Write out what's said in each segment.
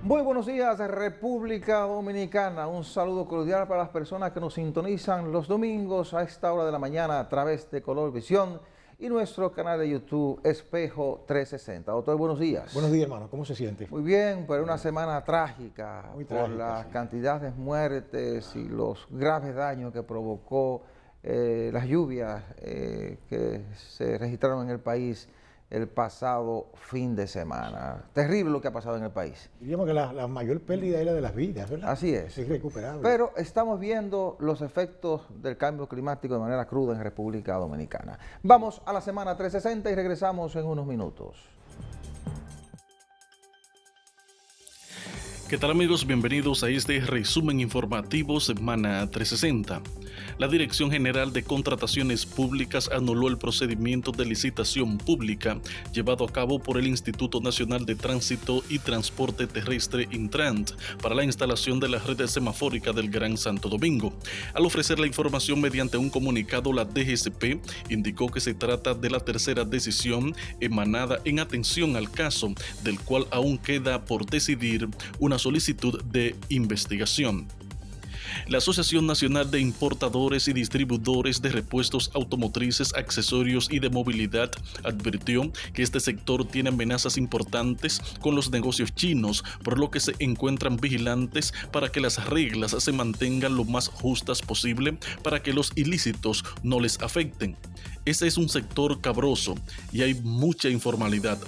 Muy buenos días, República Dominicana. Un saludo cordial para las personas que nos sintonizan los domingos a esta hora de la mañana a través de Color Visión y nuestro canal de YouTube Espejo 360. Doctor, buenos días. Buenos días, hermano. ¿Cómo se siente? Muy bien, pero una semana trágica Muy por trágica, la sí. cantidad de muertes y los graves daños que provocó las lluvias que se registraron en el país el pasado fin de semana. Terrible lo que ha pasado en el país. Diríamos que la mayor pérdida es la de las vidas, ¿verdad? Así es. Es irrecuperable. Pero estamos viendo los efectos del cambio climático de manera cruda en República Dominicana. Vamos a la semana 360 y regresamos en unos minutos. ¿Qué tal, amigos? Bienvenidos a este resumen informativo Semana 360. La Dirección General de Contrataciones Públicas anuló el procedimiento de licitación pública llevado a cabo por el Instituto Nacional de Tránsito y Transporte Terrestre Intrant para la instalación de la red semafórica del Gran Santo Domingo. Al ofrecer la información mediante un comunicado, la DGCP indicó que se trata de la tercera decisión emanada en atención al caso, del cual aún queda por decidir una solicitud de investigación. La Asociación Nacional de Importadores y Distribuidores de Repuestos Automotrices, Accesorios y de Movilidad advirtió que este sector tiene amenazas importantes con los negocios chinos, por lo que se encuentran vigilantes para que las reglas se mantengan lo más justas posible para que los ilícitos no les afecten. Ese es un sector cabroso y hay mucha informalidad.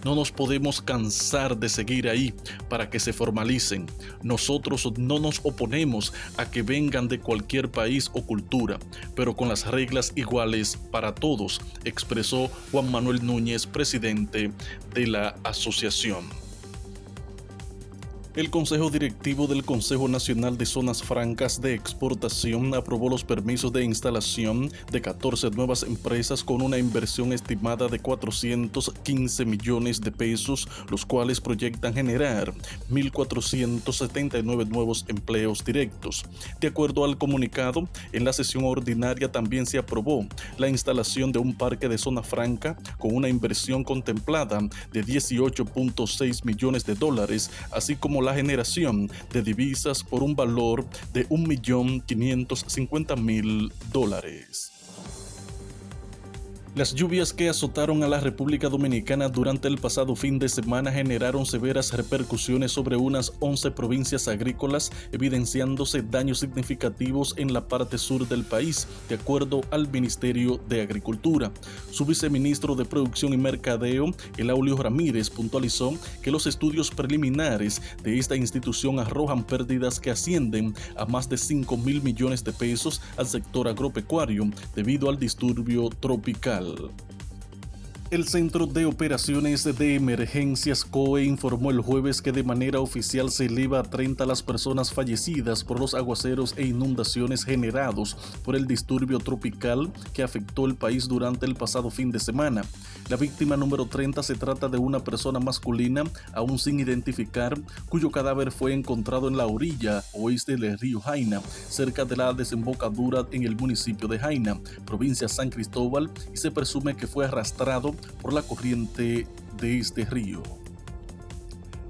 No nos podemos cansar de seguir ahí para que se formalicen. Nosotros no nos oponemos a que vengan de cualquier país o cultura, pero con las reglas iguales para todos, expresó Juan Manuel Núñez, presidente de la asociación. El Consejo Directivo del Consejo Nacional de Zonas Francas de Exportación aprobó los permisos de instalación de 14 nuevas empresas con una inversión estimada de 415 millones de pesos, los cuales proyectan generar 1.479 nuevos empleos directos. De acuerdo al comunicado, en la sesión ordinaria también se aprobó la instalación de un parque de zona franca con una inversión contemplada de 18.6 millones de dólares, así como la generación de divisas por un valor de $1.550.000. Las lluvias que azotaron a la República Dominicana durante el pasado fin de semana generaron severas repercusiones sobre unas 11 provincias agrícolas, evidenciándose daños significativos en la parte sur del país, de acuerdo al Ministerio de Agricultura. Su viceministro de Producción y Mercadeo, Elaulio Ramírez, puntualizó que los estudios preliminares de esta institución arrojan pérdidas que ascienden a más de 5.000 millones de pesos al sector agropecuario debido al disturbio tropical. El Centro de Operaciones de Emergencias COE informó el jueves que de manera oficial se eleva a 30 las personas fallecidas por los aguaceros e inundaciones generados por el disturbio tropical que afectó el país durante el pasado fin de semana. La víctima número 30 se trata de una persona masculina aún sin identificar, cuyo cadáver fue encontrado en la orilla oeste del río Jaina, cerca de la desembocadura en el municipio de Jaina, provincia San Cristóbal, y se presume que fue arrastrado por la corriente de este río.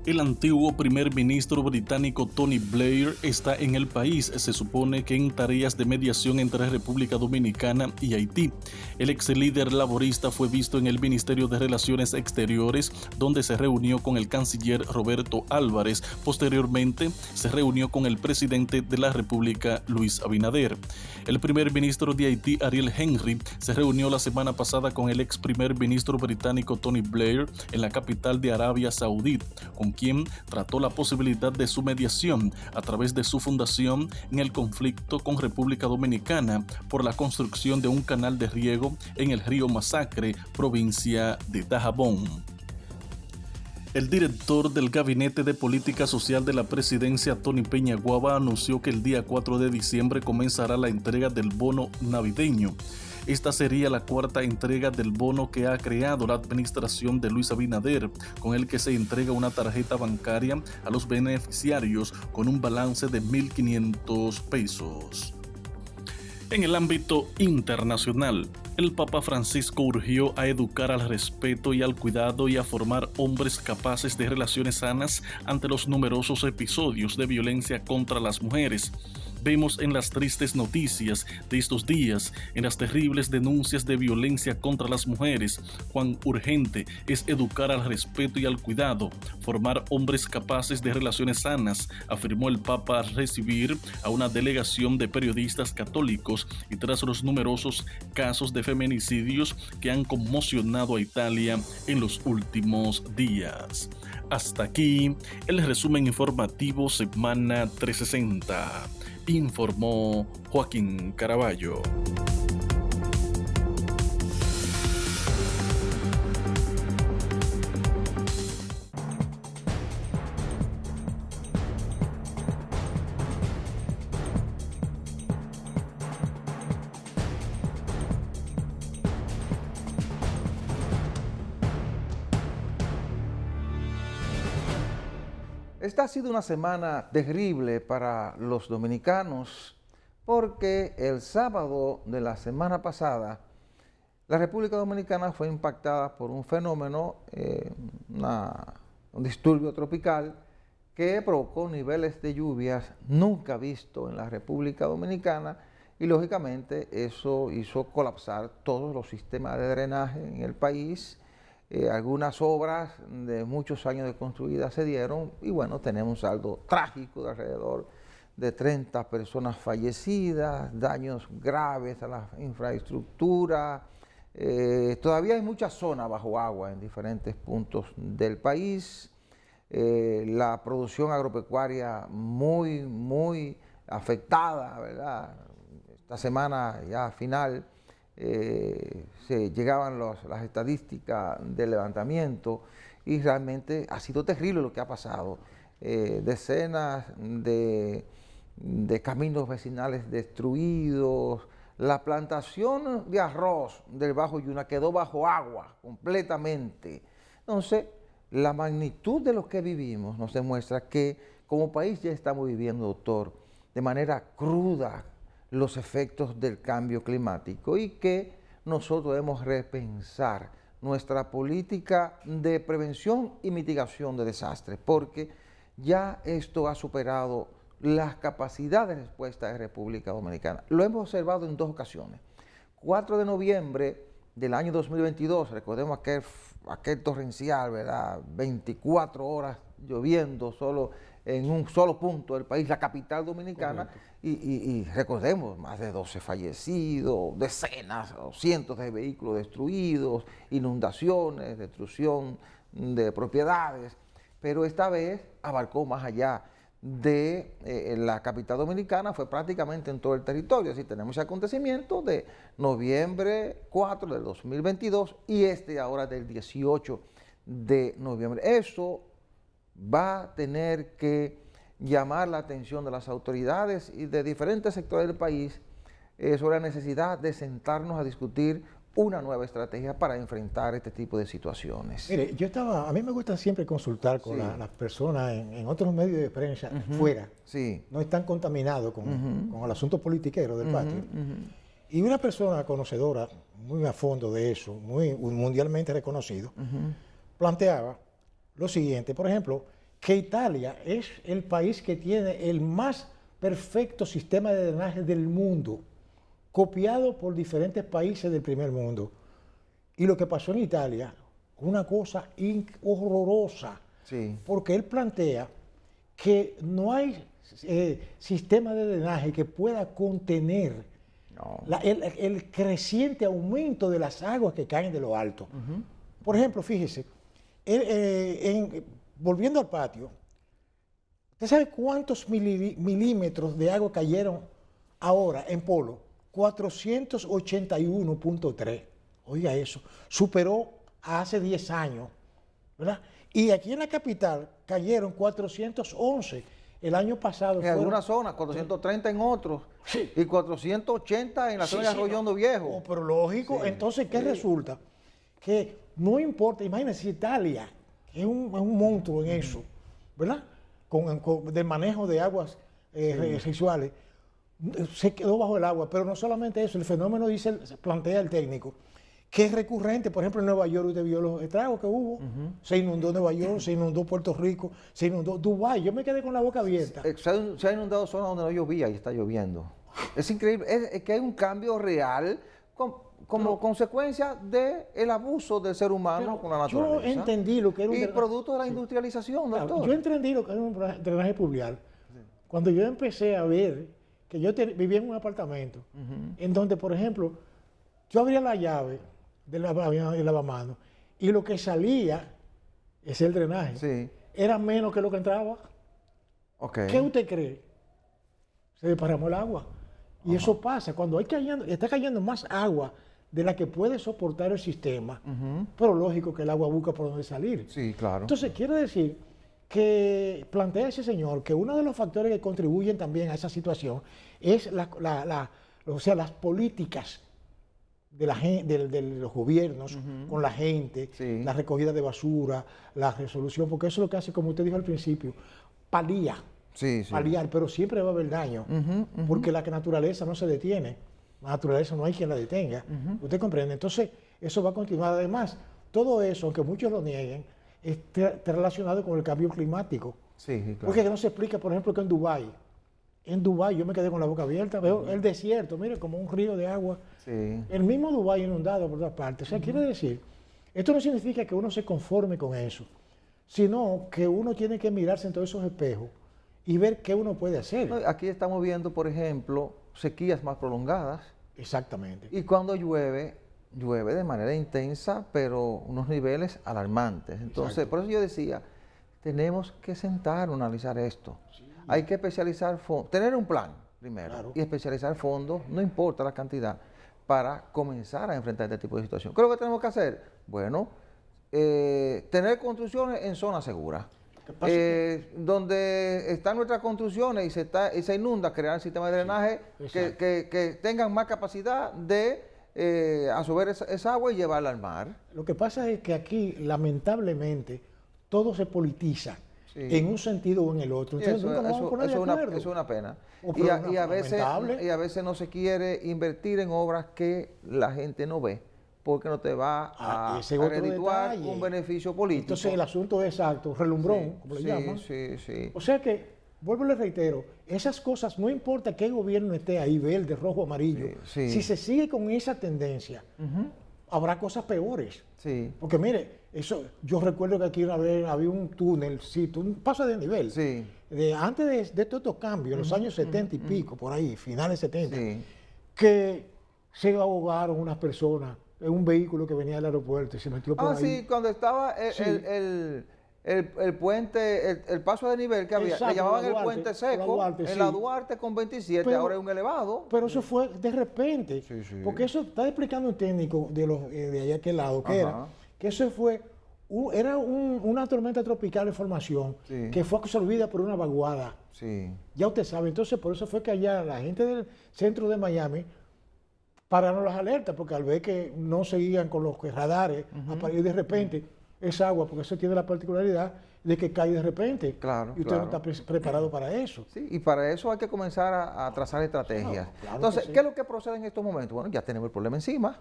El antiguo primer ministro británico Tony Blair está en el país, se supone que en tareas de mediación entre República Dominicana y Haití. El ex líder laborista fue visto en el Ministerio de Relaciones Exteriores, donde se reunió con el canciller Roberto Álvarez. Posteriormente, se reunió con el presidente de la República, Luis Abinader. El primer ministro de Haití, Ariel Henry, se reunió la semana pasada con el ex primer ministro británico Tony Blair en la capital de Arabia Saudí, con quien trató la posibilidad de su mediación a través de su fundación en el conflicto con República Dominicana por la construcción de un canal de riego en el río Masacre, provincia de Dajabón. El director del Gabinete de Política Social de la Presidencia, Tony Peña Guava, anunció que el día 4 de diciembre comenzará la entrega del bono navideño. Esta sería la cuarta entrega del bono que ha creado la administración de Luis Abinader, con el que se entrega una tarjeta bancaria a los beneficiarios con un balance de 1.500 pesos. En el ámbito internacional, el Papa Francisco urgió a educar al respeto y al cuidado y a formar hombres capaces de relaciones sanas ante los numerosos episodios de violencia contra las mujeres. Vemos en las tristes noticias de estos días, en las terribles denuncias de violencia contra las mujeres, cuán urgente es educar al respeto y al cuidado, formar hombres capaces de relaciones sanas, afirmó el Papa al recibir a una delegación de periodistas católicos y tras los numerosos casos de feminicidios que han conmocionado a Italia en los últimos días. Hasta aquí el resumen informativo Semana 360. Informó Joaquín Caraballo. Esta ha sido una semana terrible para los dominicanos porque el sábado de la semana pasada la República Dominicana fue impactada por un fenómeno, un disturbio tropical que provocó niveles de lluvias nunca vistos en la República Dominicana y lógicamente eso hizo colapsar todos los sistemas de drenaje en el país. Algunas obras de muchos años de construidas se dieron y bueno, tenemos un saldo trágico de alrededor de 30 personas fallecidas, daños graves a la infraestructura. Todavía hay muchas zonas bajo agua en diferentes puntos del país. La producción agropecuaria muy afectada, ¿verdad? Esta semana ya final se llegaban las estadísticas del levantamiento y realmente ha sido terrible lo que ha pasado. Decenas de caminos vecinales destruidos, la plantación de arroz del Bajo Yuna quedó bajo agua completamente. Entonces, la magnitud de lo que vivimos nos demuestra que como país ya estamos viviendo, doctor, de manera cruda los efectos del cambio climático y que nosotros debemos repensar nuestra política de prevención y mitigación de desastres, porque ya esto ha superado las capacidades de respuesta de República Dominicana. Lo hemos observado en dos ocasiones. 4 de noviembre del año 2022, recordemos aquel torrencial, ¿verdad? 24 horas lloviendo solo en un solo punto del país, la capital dominicana, y recordemos, más de 12 fallecidos, decenas o cientos de vehículos destruidos, inundaciones, destrucción de propiedades, pero esta vez abarcó más allá de la capital dominicana, fue prácticamente en todo el territorio. Así tenemos ese acontecimiento de noviembre 4 del 2022 y ahora del 18 de noviembre. Eso va a tener que llamar la atención de las autoridades y de diferentes sectores del país sobre la necesidad de sentarnos a discutir una nueva estrategia para enfrentar este tipo de situaciones. Mire, a mí me gusta siempre consultar con las personas en otros medios de prensa fuera. Sí. No están contaminados con el asunto politiquero del patio. Y una persona conocedora, muy a fondo de eso, muy mundialmente reconocido, planteaba lo siguiente, por ejemplo, que Italia es el país que tiene el más perfecto sistema de drenaje del mundo, copiado por diferentes países del primer mundo. Y lo que pasó en Italia, una cosa horrorosa, porque él plantea que no hay sistema de drenaje que pueda contener el creciente aumento de las aguas que caen de lo alto. Por ejemplo, fíjese, volviendo al patio, ¿usted sabe cuántos milímetros de agua cayeron ahora en Polo? 481.3. Oiga eso, superó a hace 10 años, ¿verdad? Y aquí en la capital cayeron 411. El año pasado en algunas zonas, 430 en otros, y 480 en la zona de Arroyo Hondo Viejo. Oh, pero lógico, entonces, ¿qué resulta? Que no importa, imagínense Italia, que es un monstruo en eso, ¿verdad? Del manejo de aguas residuales. se quedó bajo el agua, pero no solamente eso, el fenómeno plantea el técnico, que es recurrente. Por ejemplo, en Nueva York usted vio los estragos que hubo, se inundó Nueva York, se inundó Puerto Rico, se inundó Dubái, yo me quedé con la boca abierta. Se ha inundado zonas donde no llovía y está lloviendo. Es increíble, es que hay un cambio real como consecuencia del abuso del ser humano con la naturaleza. Yo entendí lo que era y producto de la industrialización, doctor. Yo entendí lo que era un drenaje pluvial cuando yo empecé a ver que yo vivía en un apartamento en donde, por ejemplo, yo abría la llave del lavamanos y lo que salía, es el drenaje, era menos que lo que entraba. ¿Qué usted cree? Se desparramó el agua. Y eso pasa cuando está cayendo más agua de la que puede soportar el sistema, pero lógico que el agua busca por dónde salir. Sí, claro. Entonces, quiero decir que plantea ese señor que uno de los factores que contribuyen también a esa situación es las políticas de los gobiernos con la gente, la recogida de basura, la resolución, porque eso es lo que hace, como usted dijo al principio, paliar, pero siempre va a haber daño, porque la naturaleza no se detiene, la naturaleza no hay quien la detenga, ¿usted comprende? Entonces, eso va a continuar. Además, todo eso, aunque muchos lo nieguen, está relacionado con el cambio climático. Porque no se explica, por ejemplo, que en Dubái yo me quedé con la boca abierta, veo el desierto, mire, como un río de agua. El mismo Dubái inundado por todas partes. O sea, quiere decir, esto no significa que uno se conforme con eso, sino que uno tiene que mirarse en todos esos espejos y ver qué uno puede hacer. Aquí estamos viendo, por ejemplo, sequías más prolongadas. Exactamente. Y cuando llueve de manera intensa, pero unos niveles alarmantes. Entonces, por eso yo decía, tenemos que sentar a analizar esto. Hay que especializar fondos, tener un plan primero y especializar fondos, no importa la cantidad, para comenzar a enfrentar este tipo de situación. ¿Qué es lo que tenemos que hacer? Bueno, tener construcciones en zonas seguras. Donde están nuestras construcciones y se inunda, crear sistemas de drenaje que tengan más capacidad de absorber esa agua y llevarla al mar. Lo que pasa es que aquí, lamentablemente, todo se politiza en un sentido o en el otro. Entonces, eso es una pena. Y a veces no se quiere invertir en obras que la gente no ve, porque no te va a redituar un beneficio político. Entonces el asunto es exacto, relumbrón, como le llaman. O sea que, vuelvo y le reitero, esas cosas, no importa qué gobierno esté ahí, verde, rojo, amarillo, si se sigue con esa tendencia, habrá cosas peores. Porque mire, yo recuerdo que aquí una vez había un túnel, un paso de nivel, antes de todos estos cambios, en los años 70 y pico, por ahí, finales 70, que se ahogaron unas personas en un vehículo que venía del aeropuerto y se metió por ahí. Cuando estaba el puente, el paso de nivel que había, le llamaban el puente seco, en la Duarte con 27, ahora es un elevado. Pero eso fue de repente, porque eso está explicando un técnico de allá aquel lado, que eso fue, era una tormenta tropical de formación que fue absorbida por una vaguada. Ya usted sabe, entonces por eso fue que allá la gente del centro de Miami pararon las alertas, porque al ver que no seguían con los radares, apareció de repente esa agua, porque eso tiene la particularidad de que cae de repente. Y usted no está preparado para eso. Y para eso hay que comenzar a trazar estrategias. Entonces, ¿qué es lo que procede en estos momentos? Bueno, ya tenemos el problema encima.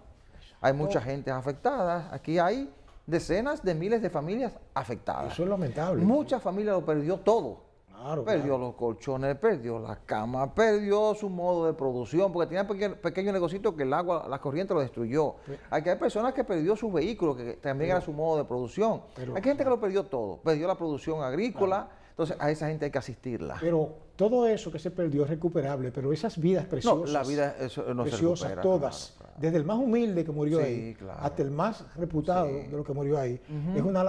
Hay mucha gente afectada. Aquí hay decenas de miles de familias afectadas. Eso es lamentable. Muchas familias lo perdió todo. Perdió los colchones, perdió la cama, perdió su modo de producción, porque tenía pequeños negocios que el agua, la corriente lo destruyó. Aquí hay personas que perdió sus vehículos, que también era su modo de producción. Hay gente que lo perdió todo, perdió la producción agrícola. Entonces, a esa gente hay que asistirla. Pero todo eso que se perdió es recuperable, pero esas vidas preciosas, la vida no preciosas se recupera, todas, desde el más humilde que murió ahí, hasta el más reputado de lo que murió ahí,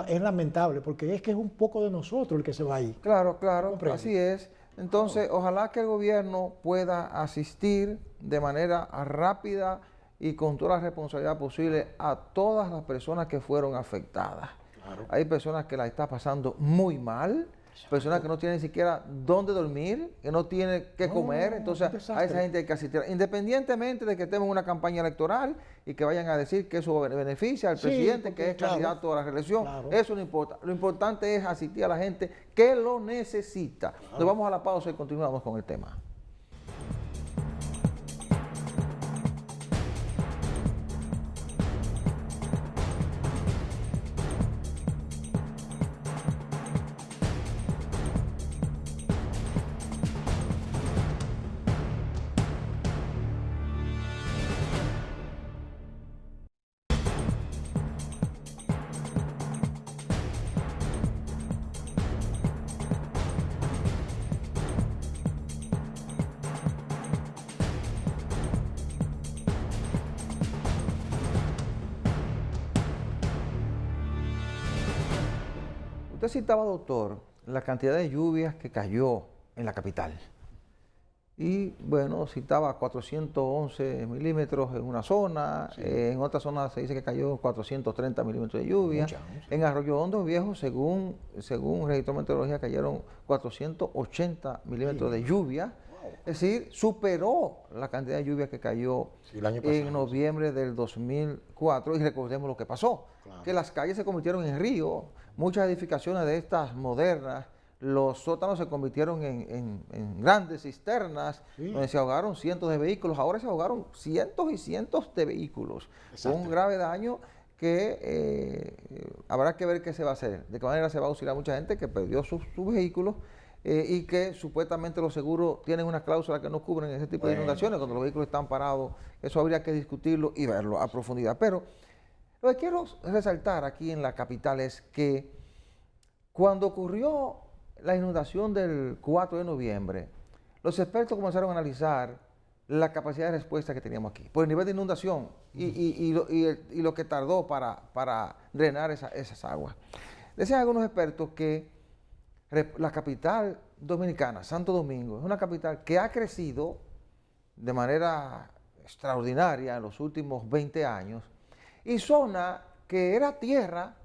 es lamentable, porque es que es un poco de nosotros el que se va ahí. Claro, así es. Entonces, ojalá que el gobierno pueda asistir de manera rápida y con toda la responsabilidad posible a todas las personas que fueron afectadas. Hay personas que la están pasando muy mal, personas que no tienen ni siquiera dónde dormir, que no tienen qué comer. Entonces a esa gente hay que asistir, independientemente de que estemos en una campaña electoral y que vayan a decir que eso beneficia al presidente, que es candidato a la reelección. Eso no importa. Lo importante es asistir a la gente que lo necesita. Nos vamos a la pausa y continuamos con el tema. Usted citaba, doctor, la cantidad de lluvias que cayó en la capital. Y bueno, citaba 411 milímetros en una zona, sí. En otra zona se dice que cayó 430 milímetros de lluvia. Mucha. En Arroyo Hondo Viejo, según registro de meteorología, cayeron 480 milímetros de lluvia. Wow. Es decir, superó la cantidad de lluvia que cayó el año pasado, en noviembre del 2004. Y recordemos lo que pasó, claro, que las calles se convirtieron en ríos, muchas edificaciones de estas modernas. Los sótanos se convirtieron en grandes cisternas, sí, donde se ahogaron cientos de vehículos. Ahora se ahogaron cientos y cientos de vehículos. Exacto. Un grave daño que habrá que ver qué se va a hacer, de qué manera se va a auxiliar a mucha gente que perdió sus vehículos y que supuestamente los seguros tienen una cláusula que no cubren ese tipo de inundaciones cuando los vehículos están parados. Eso habría que discutirlo y verlo a profundidad. Pero lo que quiero resaltar aquí en la capital es que cuando ocurrió la inundación del 4 de noviembre, los expertos comenzaron a analizar la capacidad de respuesta que teníamos aquí, por el nivel de inundación y lo que tardó para drenar esas aguas. Decían algunos expertos que la capital dominicana, Santo Domingo, es una capital que ha crecido de manera extraordinaria en los últimos 20 años, y zona que era tierra,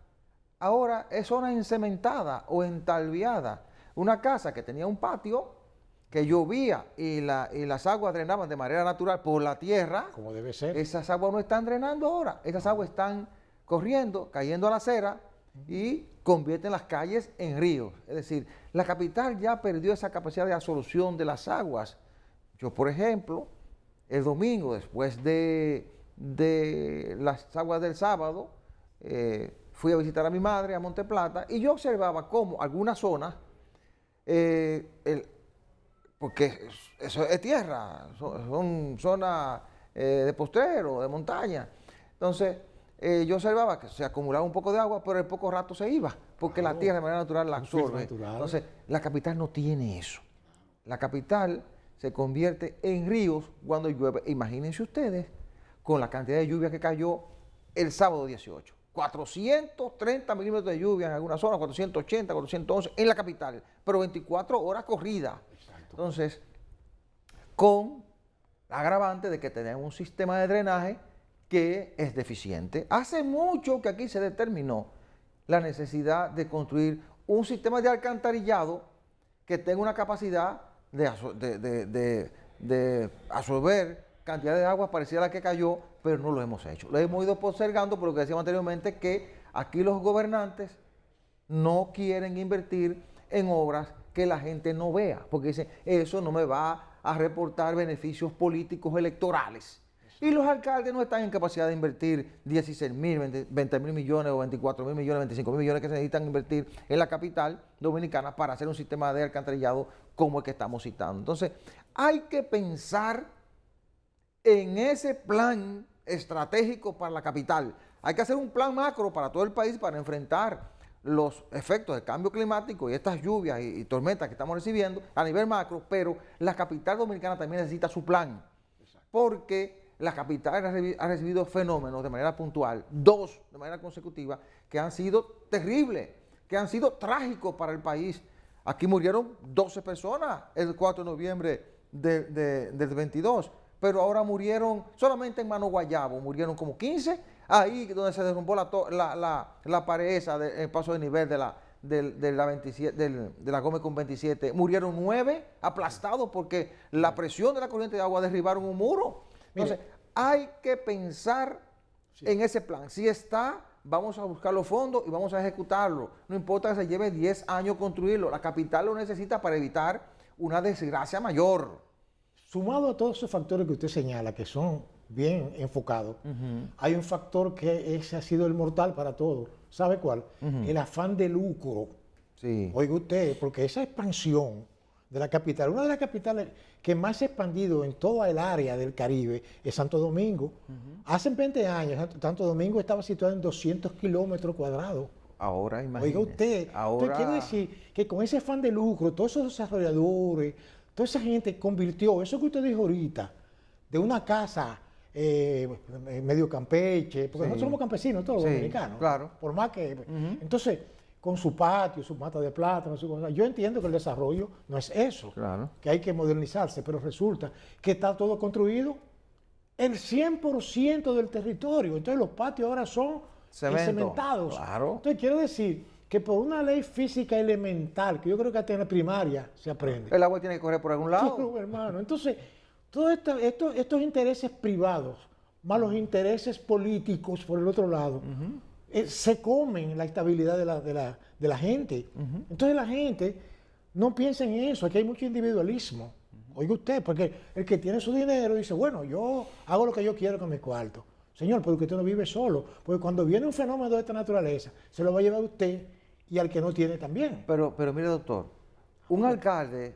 ahora es zona encementada o entalviada. Una casa que tenía un patio, que llovía y las aguas drenaban de manera natural por la tierra. Como debe ser. Esas aguas no están drenando ahora. Esas aguas están corriendo, cayendo a la acera y convierten las calles en ríos. Es decir, la capital ya perdió esa capacidad de absorción de las aguas. Yo, por ejemplo, el domingo, después de las aguas del sábado, fui a visitar a mi madre a Monteplata y yo observaba cómo algunas zonas, porque eso es tierra, son zonas de postrero, de montaña. Entonces, yo observaba que se acumulaba un poco de agua, pero en poco rato se iba, porque la tierra de manera natural la absorbe. Entonces, la capital no tiene eso. La capital se convierte en ríos cuando llueve. Imagínense ustedes con la cantidad de lluvia que cayó el sábado 18. 430 milímetros de lluvia en algunas zonas, 480, 411 en la capital, pero 24 horas corridas. Entonces, con la agravante de que tenemos un sistema de drenaje que es deficiente. Hace mucho que aquí se determinó la necesidad de construir un sistema de alcantarillado que tenga una capacidad de absorber cantidad de agua parecida a la que cayó, pero no lo hemos hecho. Lo hemos ido postergando por lo que decíamos anteriormente, que aquí los gobernantes no quieren invertir en obras que la gente no vea, porque dicen, eso no me va a reportar beneficios políticos electorales. Y los alcaldes no están en capacidad de invertir 16.000, 20.000 millones o 24.000 millones, 25.000 millones que se necesitan invertir en la capital dominicana para hacer un sistema de alcantarillado como el que estamos citando. Entonces, hay que pensar en ese plan estratégico para la capital. Hay que hacer un plan macro para todo el país para enfrentar los efectos del cambio climático y estas lluvias y tormentas que estamos recibiendo a nivel macro, pero la capital dominicana también necesita su plan, porque la capital ha recibido fenómenos de manera puntual, dos de manera consecutiva, que han sido terribles, que han sido trágicos para el país. Aquí murieron 12 personas el 4 de noviembre del 22, pero ahora murieron, solamente en Mano Guayabo, murieron como 15, ahí donde se derrumbó la pared esa del paso de nivel de la Gómez con 27, murieron 9 aplastados porque la presión de la corriente de agua derribaron un muro. Entonces, hay que pensar en ese plan. Si está, vamos a buscar los fondos y vamos a ejecutarlo. No importa que se lleve 10 años construirlo, la capital lo necesita para evitar una desgracia mayor. Sumado a todos esos factores que usted señala, que son bien enfocados, hay un factor que ese ha sido el mortal para todos. ¿Sabe cuál? El afán de lucro. Sí. Oiga usted, porque esa expansión de la capital, una de las capitales que más se ha expandido en toda el área del Caribe es Santo Domingo. Hace 20 años, Santo Domingo estaba situado en 200 kilómetros cuadrados. Ahora, imagínese. Oiga usted, entonces quiere decir que con ese afán de lucro, todos esos desarrolladores, toda esa gente convirtió eso que usted dijo ahorita, de una casa medio campeche, porque nosotros somos campesinos todos los dominicanos. Claro. Por más que... Entonces, con su patio, su mata de plátano, su cosa. Yo entiendo que el desarrollo no es eso, Claro. que hay que modernizarse, pero resulta que está todo construido el 100% del territorio. Entonces los patios ahora son Cemento. cementados. Claro. Entonces quiero decir que por una ley física elemental, que yo creo que hasta en la primaria se aprende. El agua tiene que correr por algún lado. Claro, hermano. Entonces, todos estos intereses privados, más los intereses políticos por el otro lado, se comen la estabilidad de la gente. Entonces la gente no piensa en eso, aquí hay mucho individualismo. Oiga usted, porque el que tiene su dinero dice, bueno, yo hago lo que yo quiero con mi cuarto. Señor, pero usted no vive solo, porque cuando viene un fenómeno de esta naturaleza, se lo va a llevar a usted y al que no tiene también. Pero mire, doctor, un alcalde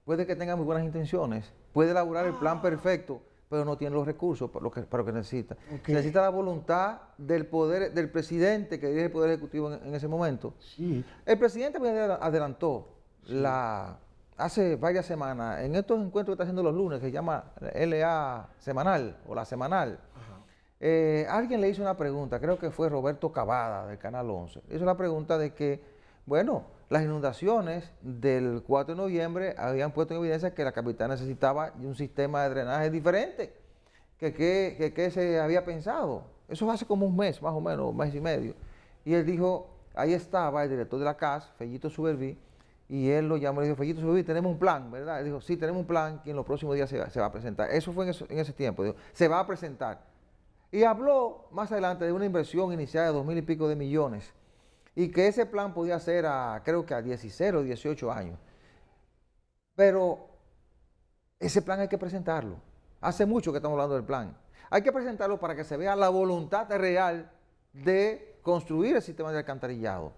puede que tenga muy buenas intenciones, puede elaborar el plan perfecto, pero no tiene los recursos para lo que necesita. Okay. Necesita la voluntad del poder, del presidente que dirige el Poder Ejecutivo en ese momento. Sí. El presidente adelantó hace varias semanas, en estos encuentros que está haciendo los lunes, que se llama LA semanal o la semanal, alguien le hizo una pregunta, creo que fue Roberto Cavada del Canal 11, hizo la pregunta de que, bueno, las inundaciones del 4 de noviembre habían puesto en evidencia que la capital necesitaba un sistema de drenaje diferente que se había pensado. Eso hace como un mes, más o menos, un mes y medio. Y él dijo, ahí estaba el director de la CAS, Fellito Suberví, y él lo llamó y le dijo, Fellito Suberví, tenemos un plan, ¿verdad? Él dijo, sí, tenemos un plan que en los próximos días se va a presentar. Eso fue en ese tiempo, dijo, se va a presentar. Y habló más adelante de una inversión inicial de 2.000 y pico de millones y que ese plan podía ser creo que a 16 o 18 años. Pero ese plan hay que presentarlo. Hace mucho que estamos hablando del plan. Hay que presentarlo para que se vea la voluntad real de construir el sistema de alcantarillado.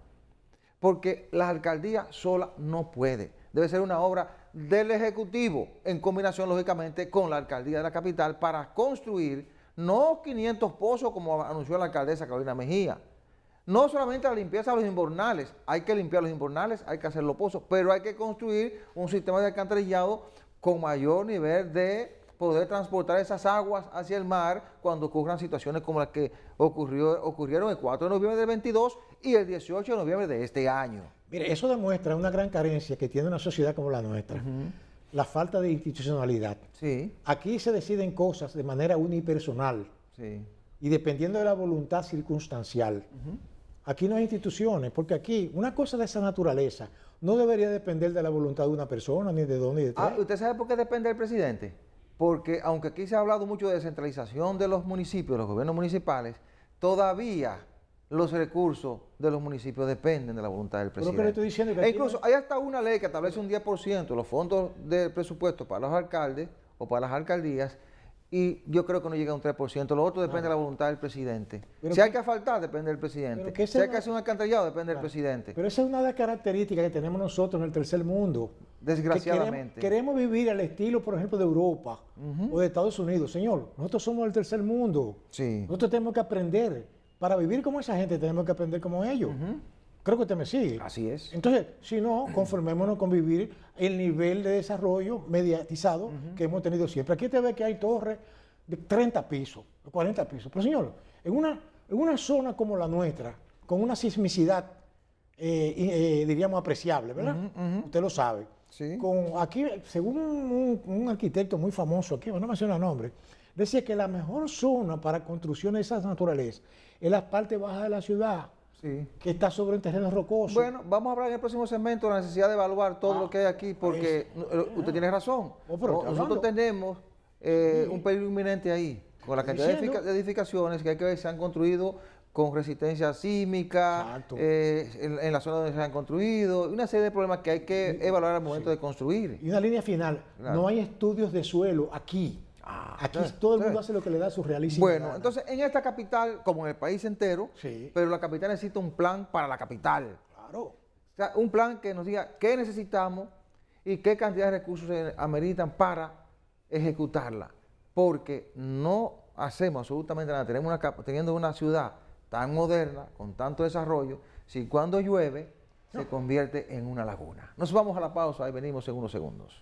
Porque la alcaldía sola no puede. Debe ser una obra del Ejecutivo en combinación, lógicamente, con la alcaldía de la capital para construir no 500 pozos como anunció la alcaldesa Carolina Mejía. No solamente la limpieza de los invernales, hay que limpiar los invernales, hay que hacer los pozos, pero hay que construir un sistema de alcantarillado con mayor nivel de poder transportar esas aguas hacia el mar cuando ocurran situaciones como las que ocurrieron el 4 de noviembre del 22 y el 18 de noviembre de este año. Mire, eso demuestra una gran carencia que tiene una sociedad como la nuestra. La falta de institucionalidad. Sí. Aquí se deciden cosas de manera unipersonal y dependiendo de la voluntad circunstancial. Aquí no hay instituciones, porque aquí una cosa de esa naturaleza no debería depender de la voluntad de una persona, ni de dos, ni de tres. ¿Usted sabe por qué depende del presidente? Porque aunque aquí se ha hablado mucho de descentralización de los municipios, de los gobiernos municipales, todavía los recursos de los municipios dependen de la voluntad del presidente. Pero que le estoy diciendo que incluso hay hasta una ley que establece un 10% de los fondos del presupuesto para los alcaldes o para las alcaldías, y yo creo que no llega a un 3%. Lo otro depende de la voluntad del presidente. Si hay que asfaltar, depende del presidente. Si hay que hacer un alcantarillado, depende del presidente. Pero esa es una de las características que tenemos nosotros en el tercer mundo. Desgraciadamente. Queremos vivir al estilo, por ejemplo, de Europa o de Estados Unidos. Señor, nosotros somos el tercer mundo. Sí. Nosotros tenemos que aprender. Para vivir como esa gente tenemos que aprender como ellos. Creo que usted me sigue. Así es. Entonces, si no, conformémonos con vivir el nivel de desarrollo mediatizado que hemos tenido siempre. Aquí te ve que hay torres de 30 pisos, 40 pisos. Pero señor, en una zona como la nuestra, con una sismicidad, diríamos, apreciable, ¿verdad? Usted lo sabe. Sí. Aquí, según un arquitecto muy famoso aquí, no menciona nombre, decía que la mejor zona para construcciones de esas naturalezas es la parte baja de la ciudad. Sí. Que está sobre un terreno rocoso. Bueno, vamos a hablar en el próximo segmento de la necesidad de evaluar todo lo que hay aquí, porque usted tiene razón. Nosotros tenemos un peligro inminente ahí, con la cantidad de edificaciones que hay que ver se han construido con resistencia sísmica, en la zona donde se han construido, una serie de problemas que hay que evaluar al momento de construir. Y una línea final, no hay estudios de suelo aquí. Aquí todo el mundo hace lo que le da su realísima gana. Entonces en esta capital, como en el país entero, pero la capital necesita un plan para la capital. Claro. O sea, un plan que nos diga qué necesitamos y qué cantidad de recursos se ameritan para ejecutarla. Porque no hacemos absolutamente nada. Teniendo una ciudad tan moderna, con tanto desarrollo, si cuando llueve se convierte en una laguna. Nos vamos a la pausa y venimos en unos segundos.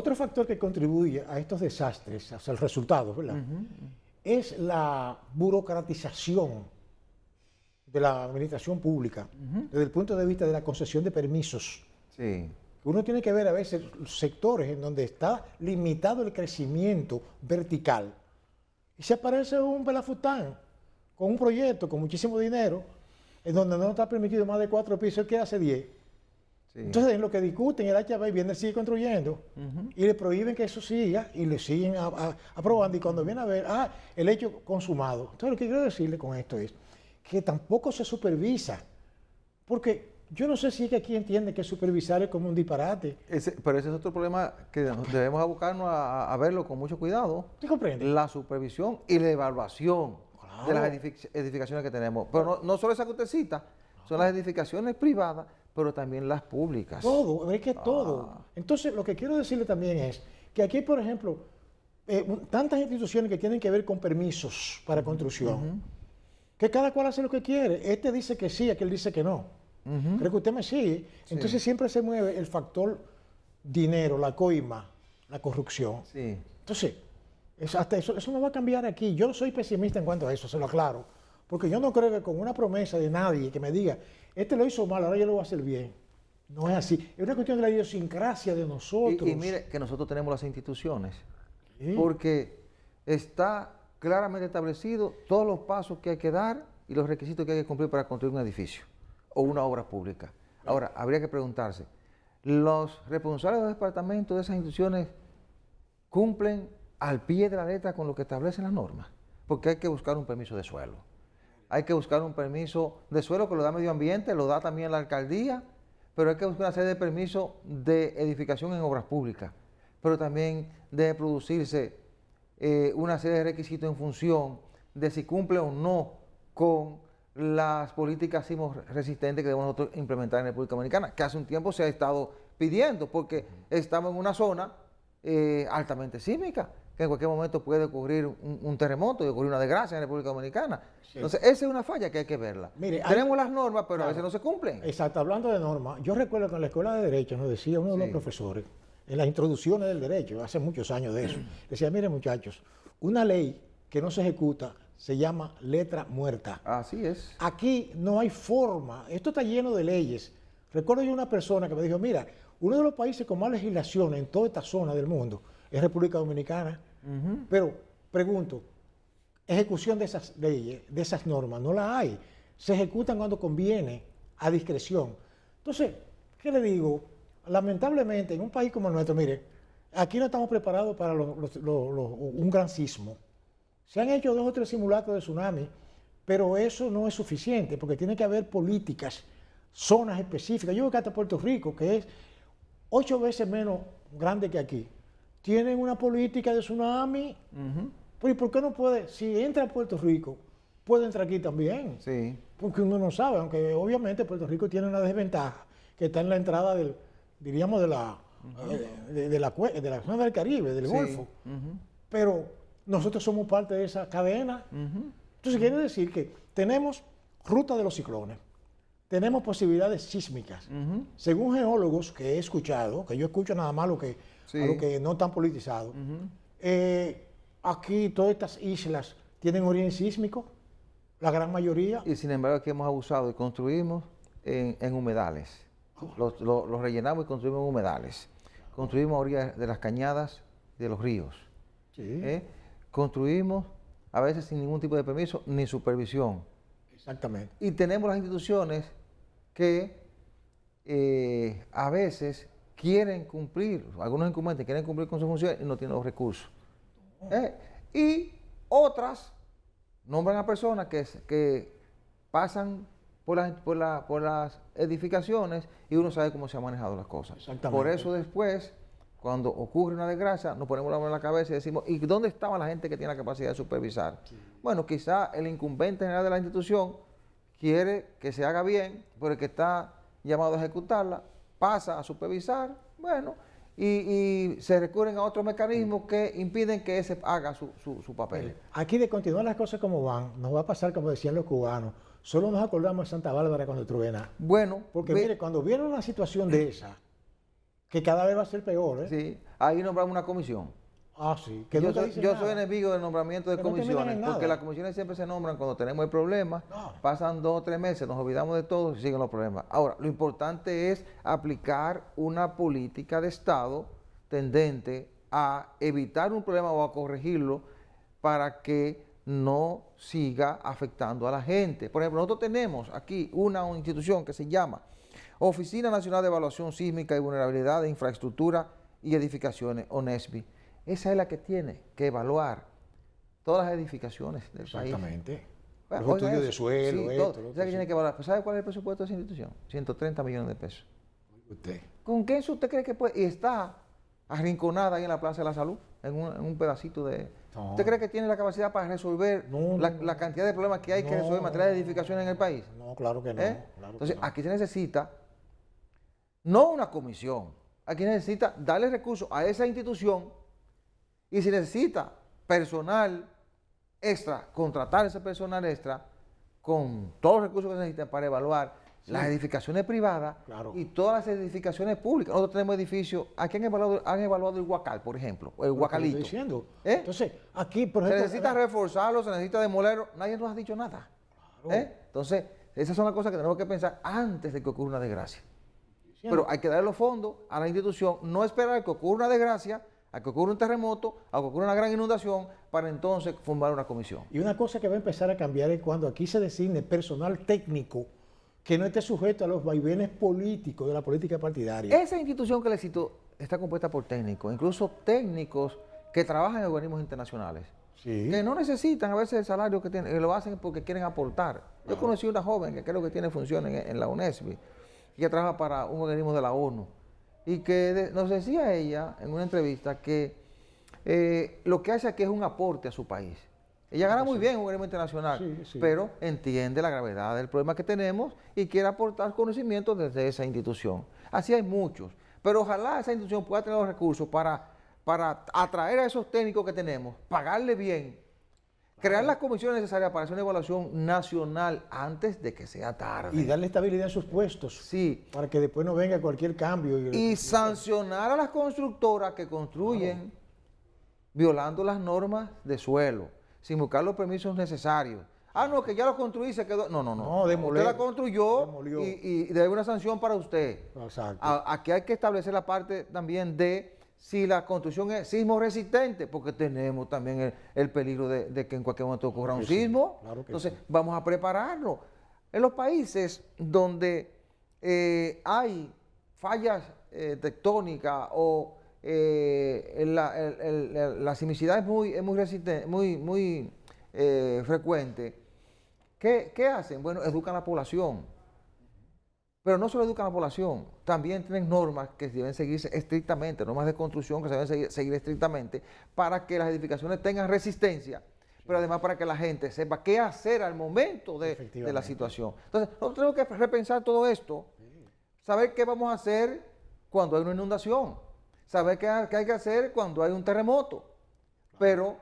Otro factor que contribuye a estos desastres, o sea, el resultado, ¿verdad? Es la burocratización de la administración pública, desde el punto de vista de la concesión de permisos. Sí. Uno tiene que ver a veces sectores en donde está limitado el crecimiento vertical y se aparece un pelafután con un proyecto con muchísimo dinero en donde no está permitido más de 4 pisos, que hace 10. Sí. Entonces, en lo que discuten, el HB viene, sigue construyendo y le prohíben que eso siga y le siguen aprobando. Y cuando viene a ver, el hecho consumado. Entonces, lo que quiero decirle con esto es que tampoco se supervisa, porque yo no sé si es que aquí entiende que supervisar es como un disparate. Pero ese es otro problema que debemos abocarnos a verlo con mucho cuidado. ¿Te comprende? La supervisión y la evaluación de las edificaciones que tenemos. Pero no solo esa que usted cita, son las edificaciones privadas, pero también las públicas. Todo, es que todo. Entonces, lo que quiero decirle también es que aquí, por ejemplo, tantas instituciones que tienen que ver con permisos para construcción, que cada cual hace lo que quiere. Este dice que sí, aquel dice que no. Creo que usted me sigue. Sí. Entonces siempre se mueve el factor dinero, la coima, la corrupción. Sí. Entonces, hasta eso no va a cambiar aquí. Yo soy pesimista en cuanto a eso, se lo aclaro. Porque yo no creo que con una promesa de nadie que me diga, este lo hizo mal, ahora yo lo voy a hacer bien. No es así. Es una cuestión de la idiosincrasia de nosotros. Y mire que nosotros tenemos las instituciones. Sí. Porque está claramente establecido todos los pasos que hay que dar y los requisitos que hay que cumplir para construir un edificio o una obra pública. Ahora, habría que preguntarse, ¿los responsables de los departamentos de esas instituciones cumplen al pie de la letra con lo que establecen las normas? Porque hay que buscar un permiso de suelo. Hay que buscar un permiso de suelo que lo da Medio Ambiente, lo da también la alcaldía, pero hay que buscar una serie de permisos de edificación en obras públicas. Pero también debe producirse una serie de requisitos en función de si cumple o no con las políticas sismo-resistentes que debemos nosotros implementar en la República Dominicana, que hace un tiempo se ha estado pidiendo, porque estamos en una zona altamente sísmica, que en cualquier momento puede ocurrir un terremoto y ocurrir una desgracia en la República Dominicana. Sí. Entonces, esa es una falla que hay que verla. Mire, tenemos las normas, pero claro, a veces no se cumplen. Exacto, hablando de normas, yo recuerdo que en la Escuela de Derecho nos decía uno de los profesores, en las introducciones del derecho, hace muchos años de eso, decía, miren muchachos, una ley que no se ejecuta se llama letra muerta. Así es. Aquí no hay forma, esto está lleno de leyes. Recuerdo yo una persona que me dijo, mira, uno de los países con más legislación en toda esta zona del mundo es República Dominicana, pero pregunto, ejecución de esas leyes, de esas normas, no la hay. Se ejecutan cuando conviene, a discreción. Entonces, ¿qué le digo? Lamentablemente, en un país como el nuestro, mire, aquí no estamos preparados para un gran sismo. Se han hecho 2 o 3 simulacros de tsunami, pero eso no es suficiente, porque tiene que haber políticas, zonas específicas. Yo creo que hasta Puerto Rico, que es 8 veces menos grande que aquí, tienen una política de tsunami. ¿Y por qué no puede? Si entra a Puerto Rico, puede entrar aquí también. Sí. Porque uno no sabe, aunque obviamente Puerto Rico tiene una desventaja, que está en la entrada del, diríamos, de la zona del Caribe, del Golfo. Pero nosotros somos parte de esa cadena. Entonces quiere decir que tenemos ruta de los ciclones, tenemos posibilidades sísmicas. Según geólogos que he escuchado, que yo escucho nada más a lo que no están politizados, aquí todas estas islas tienen origen sísmico, la gran mayoría. Y sin embargo aquí hemos abusado y construimos en humedales. Los rellenamos y construimos en humedales. Construimos a orillas de las cañadas de los ríos. Construimos a veces sin ningún tipo de permiso ni supervisión. Exactamente. Y tenemos las instituciones que a veces quieren cumplir, algunos incumbentes quieren cumplir con sus funciones y no tienen los recursos. Y otras nombran a personas que pasan por las edificaciones y uno sabe cómo se han manejado las cosas. Por eso después, cuando ocurre una desgracia, nos ponemos la mano en la cabeza y decimos, ¿y dónde estaba la gente que tiene la capacidad de supervisar? Bueno, quizá el incumbente general de la institución quiere que se haga bien, pero el que está llamado a ejecutarla pasa a supervisar, bueno, y se recurren a otros mecanismos que impiden que ese haga su papel. Aquí, de continuar las cosas como van, nos va a pasar como decían los cubanos, solo nos acordamos de Santa Bárbara cuando truena. Bueno, porque mire, cuando viene una situación de esa, que cada vez va a ser peor, ¿eh? Sí, ahí nombramos una comisión. Ah, sí. Que Yo, no te soy, dicen yo nada. soy enemigo del nombramiento de Que no terminan comisiones, en porque nada. las comisiones siempre se nombran cuando tenemos el problema, Claro. pasan 2 o 3 meses, nos olvidamos de todo y siguen los problemas. Ahora, lo importante es aplicar una política de Estado tendente a evitar un problema o a corregirlo para que no siga afectando a la gente. Por ejemplo, nosotros tenemos aquí una institución que se llama Oficina Nacional de Evaluación Sísmica y Vulnerabilidad de Infraestructura y Edificaciones, ONESBI. Esa es la que tiene que evaluar todas las edificaciones del país. Exactamente. Bueno, Los oiga estudios de eso. suelo, Sí, esto, todo. lo O otro, sea que sí. tiene que evaluar. Pues, ¿sabe cuál es el presupuesto de esa institución? 130 millones de pesos. Usted. ¿Con qué eso usted cree que puede? Y está arrinconada ahí en la Plaza de la Salud, en un pedacito de... No. ¿Usted cree que tiene la capacidad para resolver No, la, no. la cantidad de problemas que hay que No, resolver en materia de edificaciones en el país? No, claro que no. ¿Eh? Claro Entonces, que no. aquí se necesita no una comisión, aquí necesita darle recursos a esa institución y si necesita personal extra, contratar ese personal extra con todos los recursos que se necesitan para evaluar las edificaciones privadas Claro. y todas las edificaciones públicas. Nosotros tenemos edificios, aquí han evaluado el Huacal, por ejemplo, o el Lo que le Huacalito. estoy diciendo. ¿Eh? Entonces, aquí, por Se ejemplo. necesita reforzarlo, se necesita demolerlo, nadie nos ha dicho nada. Claro. ¿Eh? Entonces, esas son las cosas que tenemos que pensar antes de que ocurra una desgracia. Diciendo. Pero hay que darle los fondos a la institución, no esperar a que ocurra una desgracia, a que ocurra un terremoto, a que ocurra una gran inundación, para entonces formar una comisión. Y una cosa que va a empezar a cambiar es cuando aquí se designe personal técnico que no esté sujeto a los vaivenes políticos de la política partidaria. Esa institución que le cito está compuesta por técnicos, incluso técnicos que trabajan en organismos internacionales, Sí. que no necesitan a veces el salario que tienen, que lo hacen porque quieren aportar. Yo conocí una joven que creo que tiene funciones en la UNESBI, que trabaja para un organismo de la ONU, y que nos decía ella en una entrevista que lo que hace aquí es un aporte a su país. Ella gana muy bien en un organismo internacional, Sí, sí. pero entiende la gravedad del problema que tenemos y quiere aportar conocimientos desde esa institución. Así hay muchos, pero ojalá esa institución pueda tener los recursos para atraer a esos técnicos que tenemos, pagarle bien, crear las comisiones necesarias para hacer una evaluación nacional antes de que sea tarde. Y darle estabilidad a sus puestos. Sí, Para que después no venga cualquier cambio. y sancionar a las constructoras que construyen violando las normas de suelo, sin buscar los permisos necesarios. Ah, no, que ya lo construí y se quedó. No, no, no. No, demoler. Usted la construyó Demolió. y debe una sanción para usted. Exacto. Aquí hay que establecer la parte también de si la construcción es sismo resistente, porque tenemos también el peligro de que en cualquier momento ocurra un que sí, sismo. claro que Entonces, sí. vamos a prepararnos. En los países donde hay fallas tectónicas o la sismicidad es muy resistente, muy frecuente, ¿qué hacen? Bueno, educan a la población. Pero no solo educan a la población, también tienen normas que deben seguirse estrictamente, normas de construcción que se deben seguir estrictamente para que las edificaciones tengan resistencia, pero además para que la gente sepa qué hacer al momento de la Efectivamente. situación. Entonces, nosotros tenemos que repensar todo esto, saber qué vamos a hacer cuando hay una inundación, saber qué hay que hacer cuando hay un terremoto. Pero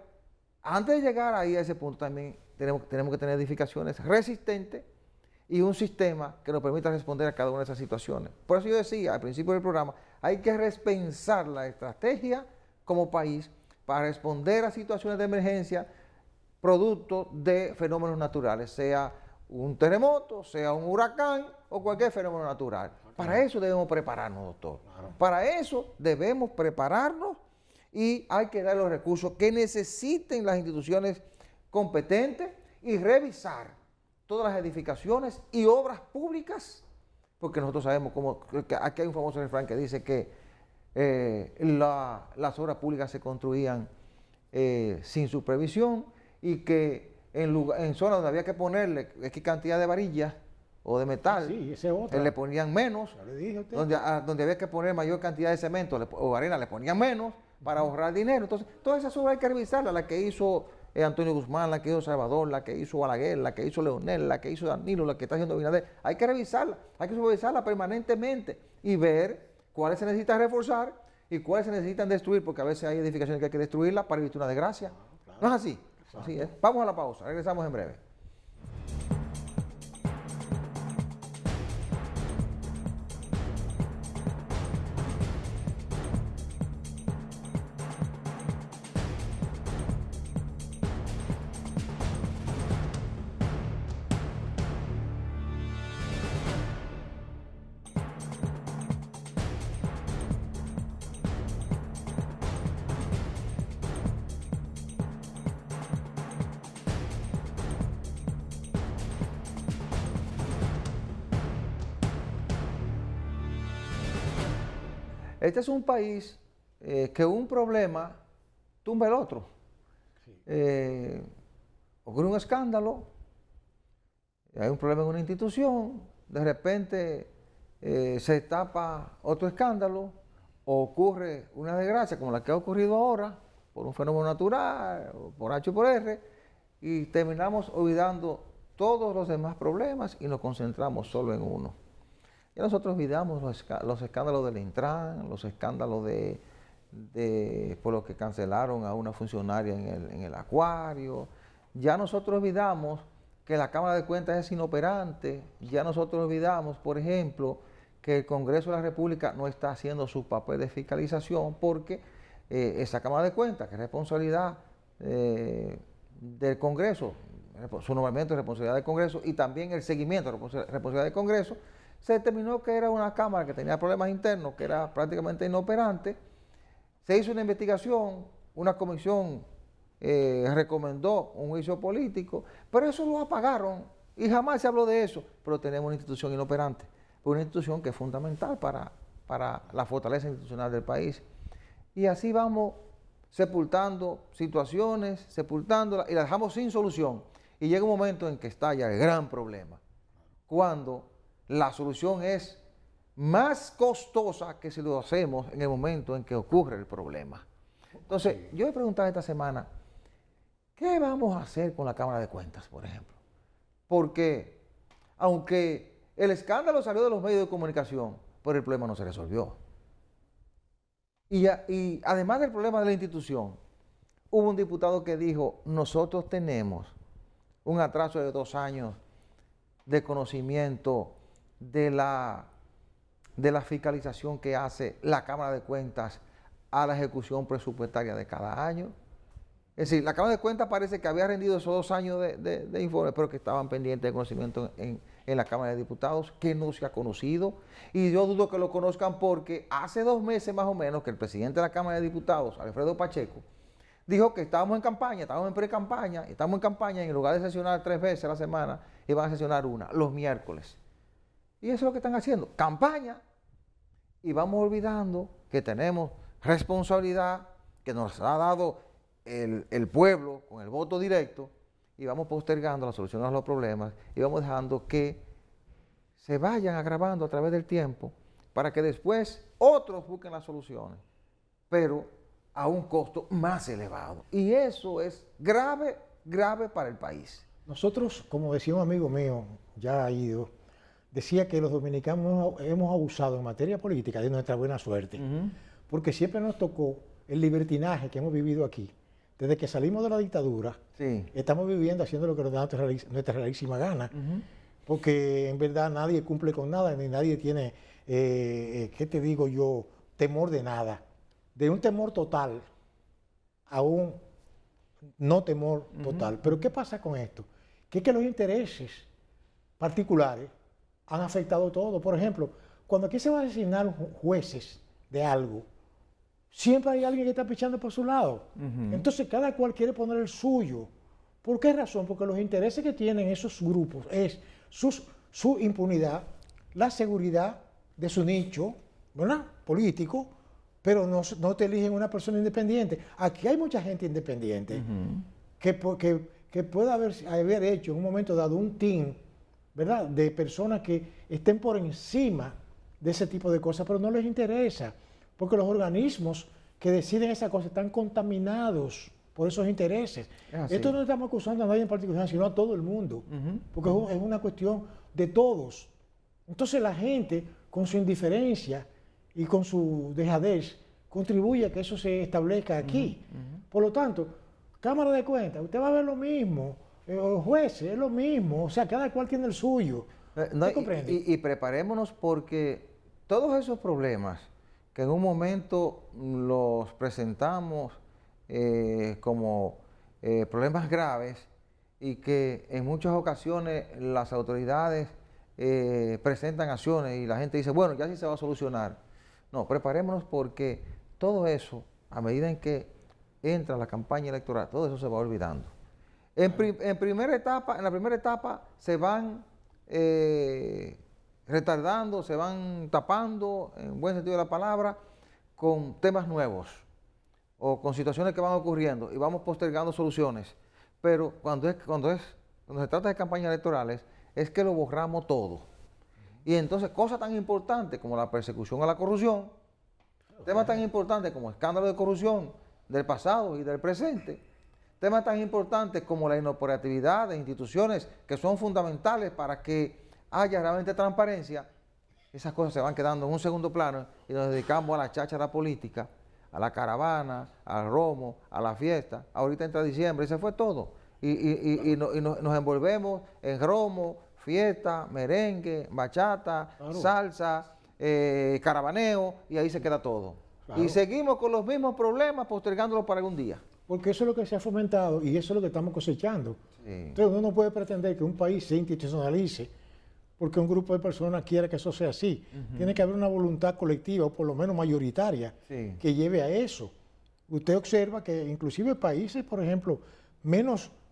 antes de llegar ahí a ese punto también tenemos que tener edificaciones resistentes y un sistema que nos permita responder a cada una de esas situaciones. Por eso yo decía al principio del programa, hay que repensar la estrategia como país para responder a situaciones de emergencia producto de fenómenos naturales, sea un terremoto, sea un huracán o cualquier fenómeno natural. Para eso debemos prepararnos, doctor. Para eso debemos prepararnos y hay que dar los recursos que necesiten las instituciones competentes y revisar todas las edificaciones y obras públicas, porque nosotros sabemos que aquí hay un famoso refrán que dice que las obras públicas se construían sin supervisión y que en zonas donde había que ponerle X cantidad de varillas o de metal, Sí, ese es otra. le ponían menos, Ya le dije a usted. donde había que poner mayor cantidad de cemento o arena le ponían menos para ahorrar dinero. Entonces, todas esas obras hay que revisarlas, la que hizo Antonio Guzmán, la que hizo Salvador, la que hizo Balaguer, la que hizo Leonel, la que hizo Danilo, la que está haciendo Abinader. Hay que revisarla, hay que supervisarla permanentemente y ver cuáles se necesitan reforzar y cuáles se necesitan destruir, porque a veces hay edificaciones que hay que destruirlas para evitar una desgracia. ¿No es así? Así es. Vamos a la pausa, regresamos en breve. Este es un país que un problema tumba el otro. Ocurre un escándalo, hay un problema en una institución, de repente se tapa otro escándalo, o ocurre una desgracia como la que ha ocurrido ahora, por un fenómeno natural, o por H o por R, y terminamos olvidando todos los demás problemas y nos concentramos solo en uno. Ya nosotros olvidamos los escándalos del Intran, los escándalos por lo que cancelaron a una funcionaria en el acuario. Ya nosotros olvidamos que la Cámara de Cuentas es inoperante. Ya nosotros olvidamos, por ejemplo, que el Congreso de la República no está haciendo su papel de fiscalización porque esa Cámara de Cuentas, que es responsabilidad del Congreso, su nombramiento es responsabilidad del Congreso y también el seguimiento es responsabilidad del Congreso, se determinó que era una Cámara que tenía problemas internos, que era prácticamente inoperante. Se hizo una investigación, una comisión recomendó un juicio político, pero eso lo apagaron y jamás se habló de eso. Pero tenemos una institución inoperante, una institución que es fundamental para la fortaleza institucional del país. Y así vamos sepultando situaciones, sepultándolas y las dejamos sin solución. Y llega un momento en que estalla el gran problema, cuando la solución es más costosa que si lo hacemos en el momento en que ocurre el problema. Entonces, yo he preguntado esta semana, ¿qué vamos a hacer con la Cámara de Cuentas, por ejemplo? Porque, aunque el escándalo salió de los medios de comunicación, pero el problema no se resolvió. Y además del problema de la institución, hubo un diputado que dijo, nosotros tenemos un atraso de 2 años de conocimiento de la fiscalización que hace la Cámara de Cuentas a la ejecución presupuestaria de cada año. Es decir, la Cámara de Cuentas parece que había rendido esos 2 años de informes, pero que estaban pendientes de conocimiento en la Cámara de Diputados, que no se ha conocido. Y yo dudo que lo conozcan porque hace 2 meses más o menos que el presidente de la Cámara de Diputados, Alfredo Pacheco, dijo que estábamos en campaña, estábamos en pre-campaña, estamos en campaña y en lugar de sesionar 3 veces a la semana, iban a sesionar una, los miércoles. Y eso es lo que están haciendo, campaña. Y vamos olvidando que tenemos responsabilidad, que nos ha dado el pueblo con el voto directo, y vamos postergando la solución a los problemas y vamos dejando que se vayan agravando a través del tiempo para que después otros busquen las soluciones, pero a un costo más elevado. Y eso es grave, grave para el país. Nosotros, como decía un amigo mío, ya ha ido, decía que los dominicanos hemos abusado en materia política de nuestra buena suerte, porque siempre nos tocó el libertinaje que hemos vivido aquí. Desde que salimos de la dictadura, estamos viviendo haciendo lo que nos da nuestra realísima gana, porque en verdad nadie cumple con nada, ni nadie tiene, ¿qué te digo yo?, temor de nada. De un temor total a un no temor total. Pero ¿qué pasa con esto? Que es que los intereses particulares han afectado todo. Por ejemplo, cuando aquí se van a designar jueces de algo, siempre hay alguien que está pichando por su lado. Entonces cada cual quiere poner el suyo. ¿Por qué razón? Porque los intereses que tienen esos grupos es su impunidad, la seguridad de su nicho, ¿verdad?, político, pero no te eligen una persona independiente. Aquí hay mucha gente independiente que puede haber hecho en un momento dado un team, ¿verdad?, de personas que estén por encima de ese tipo de cosas, pero no les interesa. Porque los organismos que deciden esas cosas están contaminados por esos intereses. Esto no estamos acusando a nadie en particular, sino a todo el mundo, porque es una cuestión de todos. Entonces la gente, con su indiferencia y con su dejadez, contribuye a que eso se establezca aquí. Por lo tanto, Cámara de Cuentas, usted va a ver lo mismo, los jueces es lo mismo, o sea, cada cual tiene el suyo. ¿Usted comprende? Y preparémonos porque todos esos problemas que en un momento los presentamos como problemas graves y que en muchas ocasiones las autoridades presentan acciones y la gente dice, bueno, ya sí se va a solucionar. No, preparémonos porque todo eso, a medida en que entra la campaña electoral, todo eso se va olvidando. En la primera etapa se van retardando, se van tapando, en buen sentido de la palabra, con temas nuevos o con situaciones que van ocurriendo y vamos postergando soluciones, pero cuando se trata de campañas electorales es que lo borramos todo. Y entonces cosas tan importantes como la persecución a la corrupción, temas tan importantes como escándalos de corrupción del pasado y del presente, temas tan importantes como la inoperatividad de instituciones que son fundamentales para que haya realmente transparencia, esas cosas se van quedando en un segundo plano y nos dedicamos a la cháchara política, a la caravana, al romo, a la fiesta. Ahorita entra diciembre y se fue todo. Y nos envolvemos en romo, fiesta, merengue, bachata, claro, salsa, caravaneo, y ahí se queda todo. Claro. Y seguimos con los mismos problemas postergándolo para algún día. Porque eso es lo que se ha fomentado y eso es lo que estamos cosechando. Sí. Entonces uno no puede pretender que un país se institucionalice porque un grupo de personas quiera que eso sea así. Tiene que haber una voluntad colectiva, o por lo menos mayoritaria, sí, que lleve a eso. Usted observa que inclusive países, por ejemplo,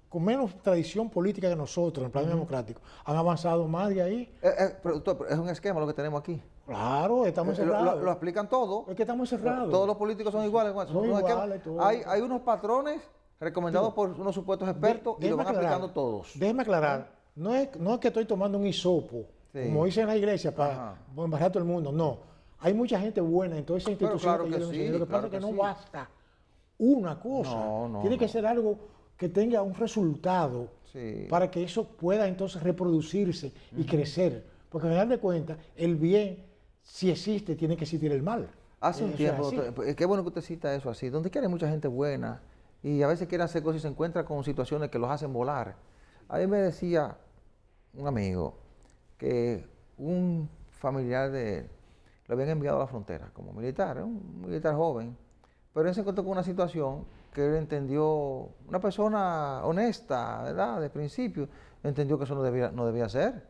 con menos tradición política que nosotros, en el plano democrático, han avanzado más de ahí. Pero es un esquema lo que tenemos aquí. Claro, estamos encerrados. Lo explican todo. Es que estamos encerrados. Todos los políticos son iguales. Son iguales hay unos patrones recomendados por unos supuestos expertos y lo van aplicando todos. Déjeme aclarar. No es que estoy tomando un hisopo, sí, como dicen en la iglesia, para embarrar a todo el mundo. No. Hay mucha gente buena en toda esa institución. Claro que sí, lo que pasa es que no basta una cosa. Tiene que ser algo que tenga un resultado, sí, para que eso pueda entonces reproducirse y crecer. Porque al final de cuentas, el bien, si existe, tiene que existir el mal. Hace un tiempo, qué bueno que usted cita eso así. Donde quiera hay mucha gente buena y a veces quieren hacer cosas y se encuentran con situaciones que los hacen volar. A mí me decía un amigo que un familiar de él lo habían enviado a la frontera como militar, un militar joven, pero él se encontró con una situación que él entendió, una persona honesta, ¿verdad? De principio, entendió que eso no debía ser,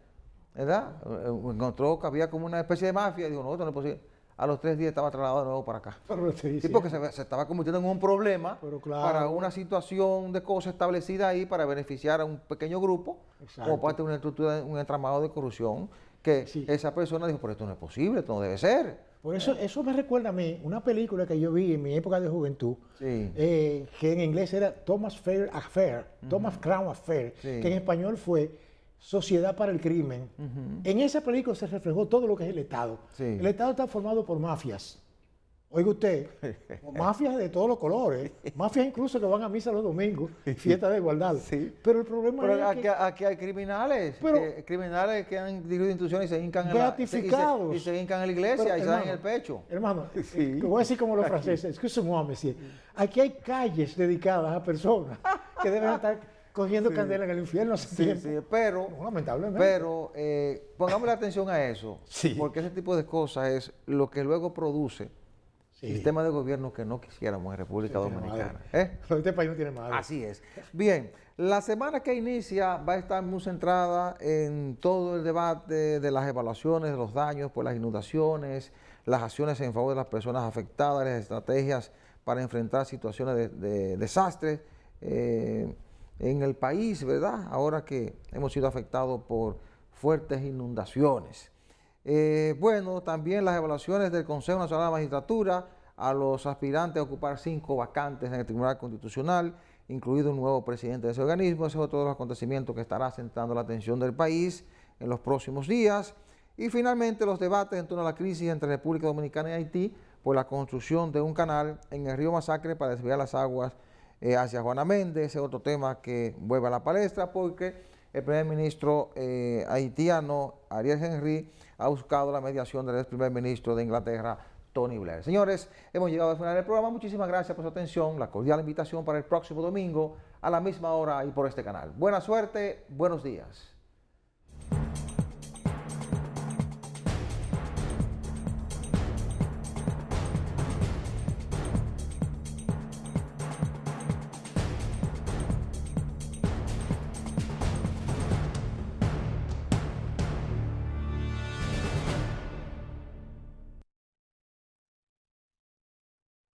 ¿verdad? Encontró que había como una especie de mafia y dijo, no, esto no es posible. A los 3 días estaba trasladado de nuevo para acá. Sí, porque se estaba convirtiendo en un problema, claro, para una situación de cosas establecida ahí para beneficiar a un pequeño grupo, exacto, como parte de una estructura, un entramado de corrupción, que sí, esa persona dijo, pero esto no es posible, esto no debe ser. Por eso me recuerda a mí una película que yo vi en mi época de juventud, sí, que en inglés era Thomas Crown Affair, sí, que en español fue Sociedad para el Crimen. En esa película se reflejó todo lo que es el Estado. Sí. El Estado está formado por mafias. Oiga usted, mafias de todos los colores, mafias incluso que van a misa los domingos, fiesta de igualdad. Sí. Pero el problema es que aquí hay criminales, criminales que han dirigido instituciones y se hincan beatificados. Y se hincan en la iglesia, pero, y se dan en el pecho. Hermano, sí, voy a decir como los franceses, excusez-moi, monsieur, aquí hay calles dedicadas a personas que deben estar cogiendo, sí, candela en el infierno hace tiempo. Sí, pero, lamentablemente. Pero pongámosle atención a eso, sí, porque ese tipo de cosas es lo que luego produce, sí, sistema de gobierno que no quisiéramos en República Dominicana. Este país no tiene madre. Así es. Bien, la semana que inicia va a estar muy centrada en todo el debate de las evaluaciones de los daños por las inundaciones, las acciones en favor de las personas afectadas, las estrategias para enfrentar situaciones de desastres en el país, ¿verdad? Ahora que hemos sido afectados por fuertes inundaciones. Bueno, también las evaluaciones del Consejo Nacional de la Magistratura a los aspirantes a ocupar 5 vacantes en el Tribunal Constitucional, incluido un nuevo presidente de ese organismo. Ese es otro de los acontecimientos que estará centrando la atención del país en los próximos días. Y finalmente los debates en torno a la crisis entre República Dominicana y Haití por la construcción de un canal en el río Masacre para desviar las aguas hacia Juana Méndez. Ese es otro tema que vuelve a la palestra porque el primer ministro haitiano, Ariel Henry, ha buscado la mediación del ex primer ministro de Inglaterra, Tony Blair. Señores, hemos llegado al final del programa. Muchísimas gracias por su atención. La cordial invitación para el próximo domingo a la misma hora y por este canal. Buena suerte, buenos días.